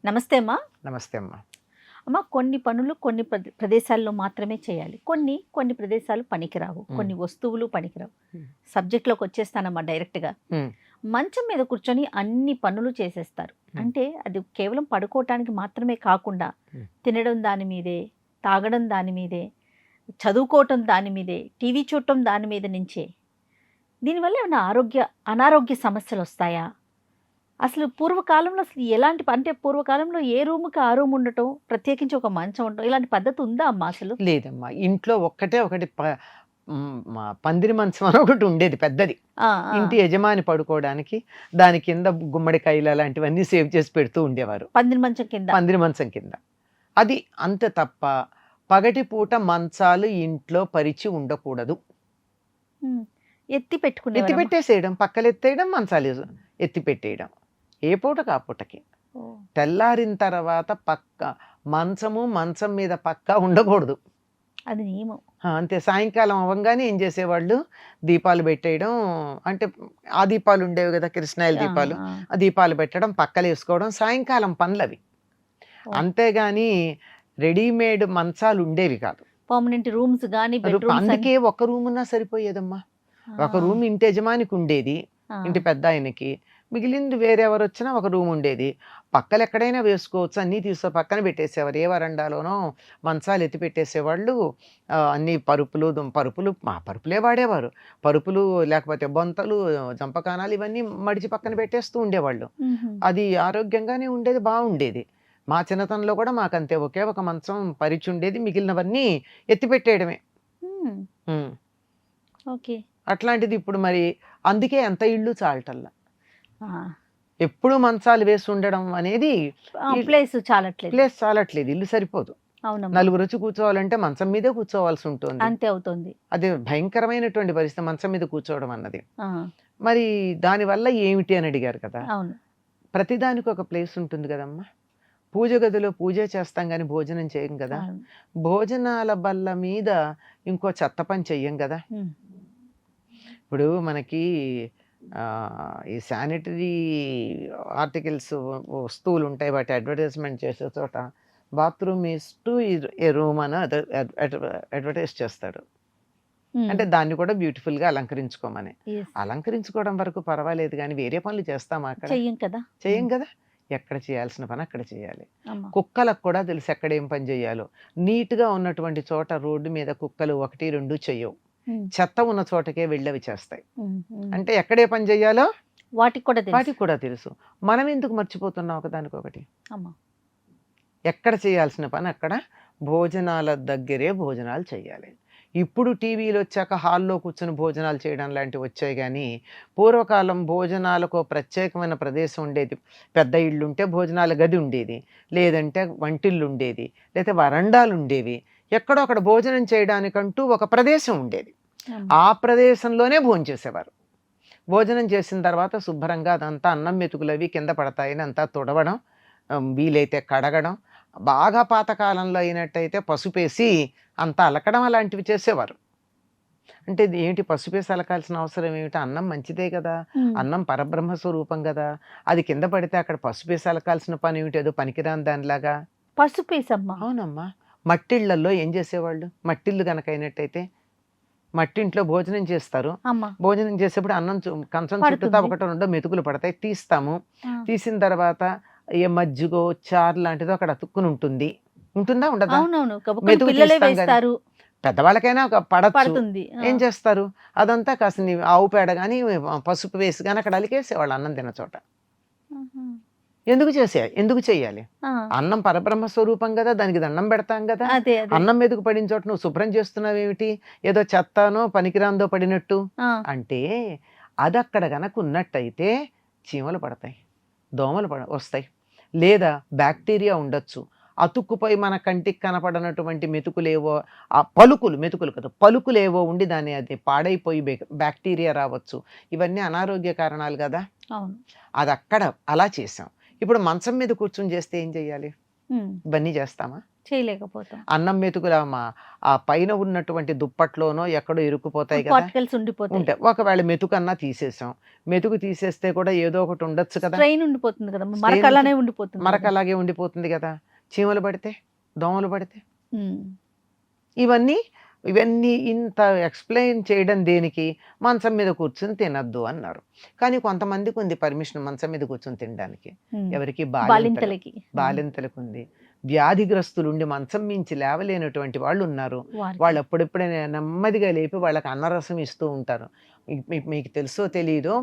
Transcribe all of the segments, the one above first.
నమస్తే అమ్మా. నమస్తే అమ్మా. అమ్మ, కొన్ని పనులు కొన్ని ప్రదేశాల్లో మాత్రమే చేయాలి, కొన్ని కొన్ని ప్రదేశాలు పనికిరావు, కొన్ని వస్తువులు పనికిరావు. సబ్జెక్ట్లోకి వచ్చేస్తానమ్మా డైరెక్ట్గా. మంచం మీద కూర్చొని అన్ని పనులు చేసేస్తారు. అంటే అది కేవలం పడుకోవటానికి మాత్రమే కాకుండా తినడం దాని మీదే, తాగడం దాని మీదే, చదువుకోవటం దాని మీదే, టీవీ చూడటం దాని మీద నుంచే. దీనివల్ల ఏమైనా అనారోగ్య సమస్యలు వస్తాయా? అసలు పూర్వకాలంలో అసలు ఎలాంటి, అంటే పూర్వకాలంలో ఏ రూమ్కి ఆ రూమ్ ఉండటం, ప్రత్యేకించి ఒక మంచం ఉండటం, ఇలాంటి పద్ధతి ఉందా అమ్మా అసలు? లేదమ్మా, ఇంట్లో ఒకటి పందిరి మంచం అని ఒకటి ఉండేది పెద్దది. ఇంటి యజమాని పడుకోవడానికి దాని కింద గుమ్మడికాయలు అలాంటివన్నీ సేవ్ చేసి పెడుతూ ఉండేవారు. పందిరి మంచం కింద. అది అంత తప్ప పగటి పూట మంచాలు ఇంట్లో పరిచి ఉండకూడదు. ఎత్తి పెట్టేసేయడం, పక్కలు ఎత్తేయడం, మంచాలు ఎత్తి పెట్టేయడం, ఏ పూట కాపూటకి. తెల్లారిన తర్వాత మంచం మీద పక్క ఉండకూడదు, అది నియమం. అంతే. సాయంకాలం అవ్వగానే ఏం చేసేవాళ్ళు, దీపాలు పెట్టేయడం. అంటే ఆ దీపాలు ఉండేవి కదా, కిరసనాయిల దీపాలు, ఆ దీపాలు పెట్టడం, పక్కలు వేసుకోవడం, సాయంకాలం పనులు అవి. అంతేగాని రెడీమేడ్ మంచాలు ఉండేవి కాదు. పర్మనెంట్ రూమ్స్ గానీ, అందుకే ఒక రూమ్ ఉన్నా సరిపోయేదమ్మా. ఒక రూమ్ ఇంటి యజమానికి ఉండేది, ఇంటి పెద్ద ఆయనకి. మిగిలింది వేరెవరు వచ్చినా ఒక రూమ్ ఉండేది. పక్కలు ఎక్కడైనా వేసుకోవచ్చు, అన్నీ పక్కన పెట్టేసేవారు. ఏ వరండాలోనో మంచాలు ఎత్తి పెట్టేసేవాళ్ళు. అన్ని పరుపులే వాడేవారు. పరుపులు లేకపోతే బొంతలు, జంపకానాలు ఇవన్నీ మడిచి పక్కన పెట్టేస్తూ ఉండేవాళ్ళు. అది ఆరోగ్యంగానే ఉండేది, బాగుండేది. మా చిన్నతనంలో కూడా మాకంతే, ఒకే ఒక మంచం పరిచి ఉండేది, మిగిలినవన్నీ ఎత్తి పెట్టేయడమే. అట్లాంటిది ఇప్పుడు మరి అందుకే ఎంత ఇళ్ళు చాలటల్లా. ఎప్పుడు మంచాలు వేసి ఉండడం అనేది ప్లేస్ చాలట్లేదు, ఇల్లు సరిపోదు. నలుగురు వచ్చి కూర్చోవాలంటే మంచం మీదే కూర్చోవాల్సి ఉంటుంది. అంతే అవుతుంది. అది భయంకరమైనటువంటి పరిస్థితి, మంచం మీద కూర్చోవడం అన్నది. మరి దానివల్ల ఏమిటి అని అడిగారు కదా. ప్రతిదానికి ఒక ప్లేస్ ఉంటుంది కదమ్మా. పూజ గదిలో పూజ చేస్తాం కానీ భోజనం చేయం కదా. భోజనాల బల్ల మీద ఇంకో చెత్త పని చెయ్యం కదా. ఇప్పుడు మనకి ఈ శానిటరీ ఆర్టికల్స్ వస్తువులు ఉంటాయి, వాటి అడ్వర్టైజ్మెంట్ చేసే చోట bathroom is to A room అని అడ్వర్టైజ్ చేస్తాడు. అంటే దాన్ని కూడా బ్యూటిఫుల్ గా అలంకరించుకోమని. అలంకరించుకోవడం వరకు పర్వాలేదు కానీ వేరే పనులు చేస్తామా అక్కడ? చెయ్యం కదా. ఎక్కడ చేయాల్సిన పని అక్కడ చేయాలి. కుక్కలకు కూడా తెలుసు ఎక్కడ ఏం పని చేయాలో. నీట్గా ఉన్నటువంటి చోట రోడ్డు మీద కుక్కలు 1, 2 చెయ్యవు. చెత్త ఉన్న చోటకే వెళ్ళవి చేస్తాయి. అంటే ఎక్కడే పని చేయాలో వాటికి కూడా తెలుసు. మనం ఎందుకు మర్చిపోతున్నాం ఒకదానికొకటి? ఎక్కడ చేయాల్సిన పని అక్కడ, భోజనాల దగ్గరే భోజనాలు చేయాలి. ఇప్పుడు టీవీలు వచ్చాక హాల్లో కూర్చొని భోజనాలు చేయడం లాంటివి వచ్చాయి కానీ పూర్వకాలం భోజనాలకు ప్రత్యేకమైన ప్రదేశం ఉండేది. పెద్ద ఇళ్ళు ఉంటే భోజనాల గది ఉండేది, లేదంటే వంటిల్లు ఉండేది, లేదా వరండాలు ఉండేవి. ఎక్కడో అక్కడ భోజనం చేయడానికంటూ ఒక ప్రదేశం ఉండేది. ఆ ప్రదేశంలోనే భోజనం చేసేవారు. భోజనం చేసిన తర్వాత శుభ్రంగా అదంతా అన్నం మెతుకులు అవి కింద పడతాయని అంతా తుడవడం, వీలైతే కడగడం, బాగా పాతకాలంలో అయినట్టయితే పసుపేసి అంతా అలకడం, అలాంటివి చేసేవారు. అంటే ఏంటి పసుపేసి అలకాల్సిన అవసరం ఏమిటి? అన్నం మంచిదే కదా, అన్నం పరబ్రహ్మ స్వరూపం కదా. అది కింద పడితే అక్కడ పసుపేసి అలకాల్సిన పని ఏమిటి? ఏదో పనికిరాని దానిలాగా. పసుపేసమ్మా? అవునమ్మా. మట్టిళ్లలో ఏం చేసేవాళ్ళు, మట్టిళ్ళు కనుక అయినట్టయితే మట్టింట్లో భోజనం చేస్తారు. భోజనం చేసేప్పుడు అన్నం కంచం చుట్టూ 1, 2 మెతుకులు పడతాయి, తీస్తాము. తీసిన తర్వాత ఏ మజ్జిగో చారు లాంటిదో అక్కడ అతుక్కుని ఉంటుంది. ఉంటుందా ఉండదా? పెద్దవాళ్ళకైనా పడుతుంది. ఏం చేస్తారు, అదంతా కాస్త ఆవు పేడ కానీ పసుపు వేసి కానీ అక్కడ అలికేసేవాళ్ళు అన్నం తిన్న చోట. ఎందుకు చేయాలి? అన్నం పరబ్రహ్మ స్వరూపం కదా, దానికి దండం పెడతాం కదా. అన్నం మీదకు పడిన చోట నువ్వు శుభ్రం చేస్తున్నావు ఏమిటి? ఏదో చెత్తనో పనికిరాందో పడినట్టు. అంటే అది అక్కడ గనక ఉన్నట్టయితే చీమలు పడతాయి, దోమలు వస్తాయి, లేదా బ్యాక్టీరియా ఉండొచ్చు. అతుక్కుపోయి మన కంటికి కనపడనటువంటి మెతుకులేవో, ఆ మెతుకులు కదా, పలుకులేవో ఉండి దాన్ని అది పాడైపోయి బ్యాక్టీరియా రావచ్చు. ఇవన్నీ అనారోగ్య కారణాలు కదా. అది అక్కడ అలా చేసాం. ఇప్పుడు మంచం మీద కూర్చొని చేస్తే ఏం చెయ్యాలి? ఇవన్నీ చేస్తామా? చేయలేకపోతాం. అన్నం మెతుకుల ఆ పైన ఉన్నటువంటి దుప్పట్లోనో ఎక్కడో ఇరుక్కుపోతాయి కదా, పార్టికల్స్ ఉండిపోతాయి. ఉంటాయి. ఒకవేళ మెతుకన్నా తీసేసాం, మెతుకు తీసేస్తే కూడా ఏదో ఒకటి ఉండొచ్చు కదా, స్ట్రెయిన్ ఉండిపోతుంది కదా, మరక అలానే ఉండిపోతుంది. మరక అలాగే ఉండిపోతుంది కదా, చీమలు పడితే, దోమలు పడితే. ఉమ్. ఇవన్నీ ఇంత ఎక్స్ప్లెయిన్ చేయడం దేనికి? మంచం మీద కూర్చొని తినద్దు అన్నారు. కానీ కొంతమందికి ఉంది పర్మిషన్ మంచం మీద కూర్చొని తినడానికి. ఉమ్. ఎవరికి? బాలింతలకి. బాలింతలకు ఉంది. వ్యాధిగ్రస్తులు ఉండి మంచం మించి లేవలేనటువంటి వాళ్ళు ఉన్నారు. వారికి. వాళ్ళు అప్పుడెప్పుడే నెమ్మదిగా లేపి వాళ్ళకి అన్నరసం ఇస్తూ ఉంటారు. మీకు తెలుసో తెలియదో,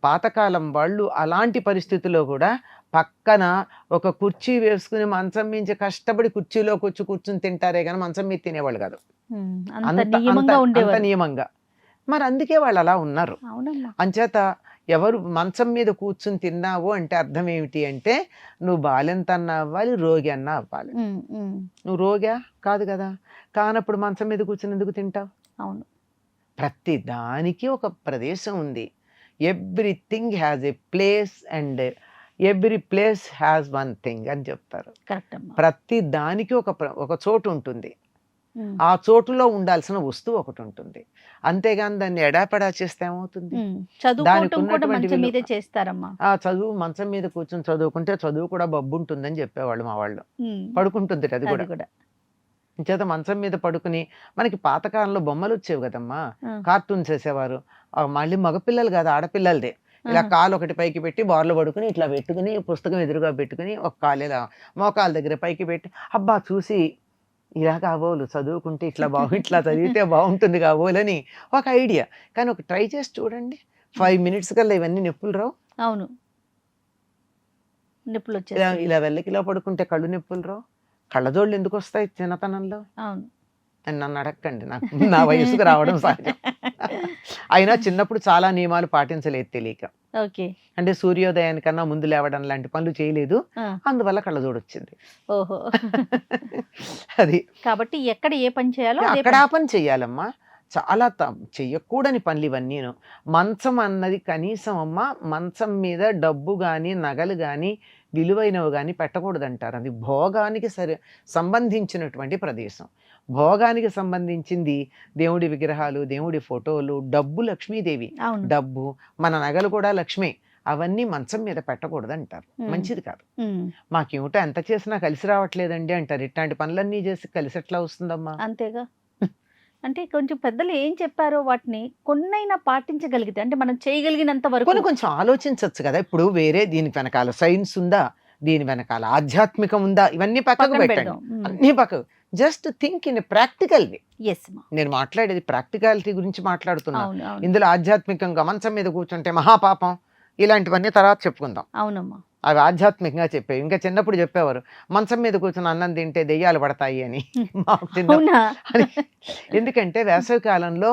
పాతకాలం వాళ్ళు అలాంటి పరిస్థితుల్లో కూడా పక్కన ఒక కుర్చీ వేసుకుని మంచం మించి కష్టపడి కుర్చీలో కూర్చుని తింటారే కానీ మంచం మీద తినేవాళ్ళు కాదు. ఉమ్. అంత అంత నియమంగా ఉండేవారు. నియమంగా. మరి అందుకే వాళ్ళు అలా ఉన్నారు. అవునమ్మా. అంచేత ఎవరు మంచం మీద కూర్చుని తిన్నావు అంటే అర్థం ఏమిటి అంటే, నువ్వు బాలింత అన్నా అవ్వాలి, రోగి అన్నా అవ్వాలి. ఉమ్. ఉమ్. నువ్వు రోగా కాదు కదా, కానప్పుడు మంచం మీద కూర్చుని ఎందుకు తింటావు? అవును. ప్రతి దానికి ఒక ప్రదేశం ఉంది. Everything has a place and every place has one thing అని చెప్తారు. కరెక్ట్ అమ్మా. ప్రతి దానికి ఒక చోటు ఉంటుంది. ఉమ్. ఆ చోటులో ఉండాల్సిన వస్తువు ఒకటి ఉంటుంది. అంతేగాని దాన్ని ఎడాపెడా చేస్తే ఏమవుతుంది? ఉమ్. చదువుకోవటం కూడా మంచం మీదే చేస్తారమ్మా. ఆ చదువు మంచం మీద కూర్చొని చదువుకుంటే చదువు కూడా బొబ్బు ఉంటుందని చెప్పేవాళ్ళు మా వాళ్ళు. ఉమ్. పడుకుంటుంది అది అది కూడా. కూడా. చేత మంచం మీద పడుకుని, మనకి పాతకాలంలో బొమ్మలు వచ్చేవి కదమ్మా, ఆ. కార్టూన్స్ వేసేవారు. మళ్ళీ మగపిల్లలు కాదు, ఆడపిల్లలదే. ఇలా కాలు ఒకటి పైకి పెట్టి బార్లో పడుకుని ఇట్లా పెట్టుకుని పుస్తకం ఎదురుగా పెట్టుకుని ఒక కాలు ఇలా మోకాల దగ్గర పైకి పెట్టి, అబ్బా చూసి ఇలా కాబోలు చదువుకుంటే ఇట్లా ఇట్లా చదివితే బాగుంటుంది కాబోలని ఒక ఐడియా. కానీ ఒక ట్రై చేసి చూడండి, 5 minutes కల్లా ఇవన్నీ నొప్పులు రావు. అవును. నొప్పులు ఇలా వచ్చేస్తాయి. ఇలా వెళ్ళకిలా పడుకుంటే కళ్ళు నొప్పులు రావు. కళ్ళజోళ్ళు ఎందుకు వస్తాయి చిన్నతనంలో అవును. అని నన్ను అడగండి, నాకు నా వయసుకు రావడం సహజం. అయినా చిన్నప్పుడు చాలా నియమాలు పాటించలేదు తెలియక. ఓకే. అంటే సూర్యోదయానికన్నా ముందు లేవడం లాంటి పనులు చేయలేదు, ఆ. అందువల్ల కళ్ళజోడు వచ్చింది. ఓహో. అది కాబట్టి ఎక్కడ ఏ పని చేయాలో అదే అక్కడ పని. ఆ పని చెయ్యాలమ్మా. చాలా చెయ్యకూడని పనులు ఇవన్నీను. మంచం అన్నది కనీసం అమ్మ, మంచం మీద డబ్బు కానీ నగలు కానీ విలువైనవి కానీ పెట్టకూడదంటారు. అది భోగానికి సంబంధించినటువంటి ప్రదేశం. భోగానికి సంబంధించింది దేవుడి విగ్రహాలు, దేవుడి ఫోటోలు, డబ్బు లక్ష్మీదేవి. అవును. డబ్బు, మన నగలు కూడా లక్ష్మి. అవన్నీ మంచం మీద పెట్టకూడదు అంటారు. మంచిది కాదు. ఉమ్. మాకేమిటో ఎంత చేసినా కలిసి రావట్లేదండి అంటారు. ఇట్లాంటి పనులన్నీ చేసి కలిసి ఎట్లా వస్తుందమ్మా? అంతేగా. అంటే కొంచెం పెద్దలు ఏం చెప్పారో వాటిని కొన్నైనా పాటించగలిగితే, అంటే మనం చేయగలిగినంత వరకు. కొంచెం ఆలోచించవచ్చు కదా. ఇప్పుడు వేరే దీని వెనకాల సైన్స్ ఉందా, దీని వెనకాల ఆధ్యాత్మికం ఉందా, ఇవన్నీ పక్కకు పక్కన పెట్టండి. పెడదాం. ఉమ్. అన్ని పక్కకు. Just think in practical way. Yes మా. నేను మాట్లాడేది ప్రాక్టికాలిటీ గురించి మాట్లాడుతున్నా. అవును. అవును. ఇందులో ఆధ్యాత్మికంగా మంచం మీద కూర్చుంటే మహాపాపం ఇలాంటివన్నీ తర్వాత చెప్పుకుందాం. అవునమ్మా. అవి ఆధ్యాత్మికంగా చెప్పేవి. ఇంకా చిన్నప్పుడు చెప్పేవారు మంచం మీద కూర్చొని అన్నం తింటే దెయ్యాలు పడతాయి అని. మాకు అవునా? ఎందుకంటే వేసవి కాలంలో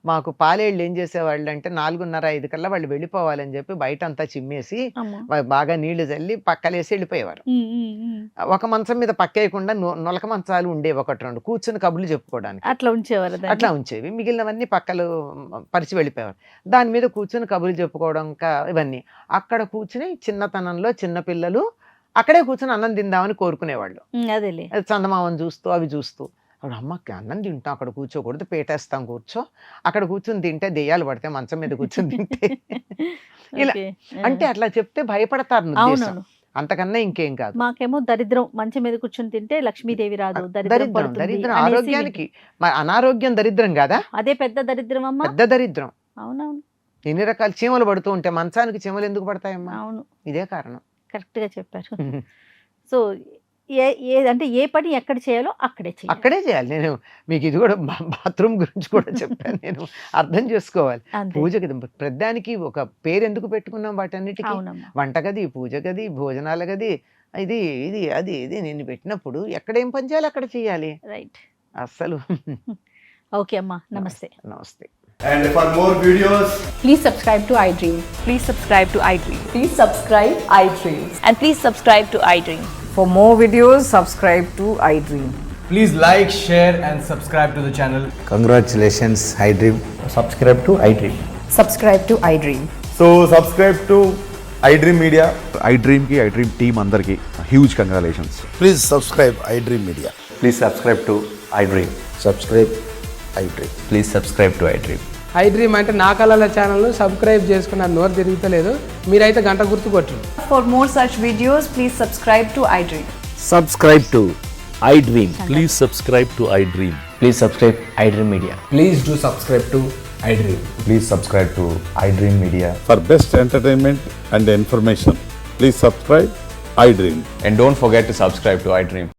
మాకు పాలేళ్ళు ఏం చేసేవాళ్ళు అంటే 4:30-5 కల్లా వాళ్ళు వెళ్ళిపోవాలని చెప్పి బయట అంతా చిమ్మేసి అమ్మా. బాగా నీళ్లు చల్లి పక్కలేసి వెళ్ళిపోయేవారు. ఉమ్. ఉమ్. ఉమ్. ఒక మంచం మీద పక్కేయకుండా నొలక మంచాలు ఉండేవి 1-2 కూర్చుని కబుర్లు చెప్పుకోవడానికి. అట్లా ఉంచేవారు దాన్ని. అట్లా ఉంచేవి. మిగిలినవన్నీ పక్కలు పరిచి వెళ్ళిపోయేవారు. దాని మీద కూర్చుని కబుర్లు చెప్పుకోవడం ఇవన్నీ. అక్కడ కూర్చుని చిన్నతనంలో చిన్నపిల్లలు అక్కడే కూర్చొని అన్నం తిందామని కోరుకునేవాళ్ళు. ఉమ్. అదేలే. అది చందమామని చూస్తూ అవి చూస్తూ, అప్పుడు అమ్మకి అన్నం తింటాం, అక్కడ కూర్చోకూడదు, పేటేస్తాం, కూర్చో, అక్కడ కూర్చొని తింటే దెయ్యాలు పడితే మంచం మీద కూర్చొని తింటే ఇలా. ఓకే. అంటే అట్లా చెప్తే భయపడతారు నా ఉద్దేశం. అవునవును. అంతకన్నా ఇంకేం కాదు. మాకేమో దరిద్రం, మంచం మీద కూర్చొని తింటే లక్ష్మీదేవి రాదు, దరిద్రం దరిద్రం పడుతుంది దరిద్రం అనేసి ఆరోగ్యానికి. అనారోగ్యం దరిద్రం కాదా? అదే పెద్ద దరిద్రం అమ్మా. పెద్ద దరిద్రం. అవునవును. ఎన్ని రకాల చీమలు పడుతూ ఉంటే మంచానికి చీమలు ఎందుకు పడతాయమ్మా? అవును. ఇదే కారణం. కరెక్ట్ గా చెప్పారు. సో అంటే ఏ పని ఎక్కడ చేయాలో అక్కడే చేయాలి. అక్కడే చేయాలి. నేను మీకు ఇది కూడా బాత్రూమ్ గురించి కూడా చెప్పాను. నేను అర్థం చేసుకోవాలి. అంతే. పూజ గది ప్రతిదానికి ఒక పేరు ఎందుకు పెట్టుకున్నాం వాటన్నిటికీ? అవునమ్మా. వంటగది, పూజ గది, భోజనాల గది, ఇది ఇది అది ఇది నేను పెట్టినప్పుడు ఎక్కడేం పని చేయాలి అక్కడ చేయాలి. రైట్. అస్సలు. ఓకే అమ్మా. నమస్తే. నమస్తే. And for more videos, Please subscribe to iDream. Please subscribe to iDream. Please subscribe iDream. And please subscribe to iDream. For more videos, subscribe to iDream. please like, share and subscribe to the channel. Congratulations, iDream. Subscribe to iDream. Subscribe to iDream. So subscribe to iDream Media. IDream team అందరికి huge congratulations. Please subscribe iDream Media. Please subscribe to iDream. Subscribe iDream. Please subscribe to iDream. iDream అంటే నా కళల ఛానల్ను subscribe చేసుకున్న నోరు తిరుగుతలేదు, మీరైతే గంట గుర్తు కొట్టండి. For more such videos, please subscribe to iDream. Subscribe to iDream. Please subscribe to iDream. Please subscribe iDream Media. Please do subscribe to iDream. Please subscribe to iDream Media. For best entertainment and information, please subscribe iDream. And don't forget to subscribe to iDream.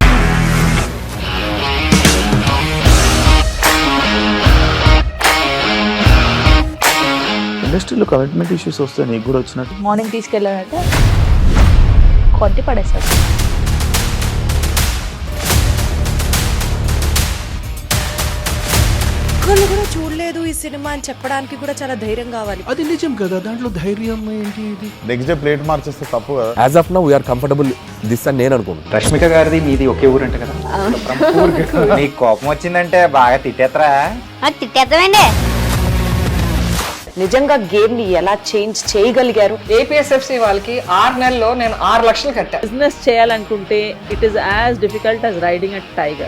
ఇండస్ట్రీలో commitment issues వస్తే నీకు కూడా వచ్చినట్టు. Morning తీసుకెళ్ళాడంటే కొట్టి పడేస్తాడు. ఒక్కళ్ళు కూడా చూడలేదు ఈ సినిమా అని చెప్పడానికి కూడా చాలా ధైర్యం కావాలి. అది నిజం కదా, దాంట్లో ధైర్యం ఏంటి? ఇది నెక్స్ట్ డే ప్లేట్ మార్చేస్తే తప్పు కదా. As of now, we are comfortable this అని నేను అనుకుంటున్నాను. రష్మిక గారిది మీది ఒకే ఊరంట కదా. నీకు కోపం వచ్చిందంటే బాగా తిట్టేత్తరా? తిట్టేద్దామండి. నిజంగా గేమ్ ని ఎలా చేంజ్ చేయగలిగారు? APSFC వాళ్ళకి 6 నెలల్లో నేను 6 లక్షలు కట్టా. బిజినెస్ చేయాలనుకుంటే it is as difficult as riding a tiger.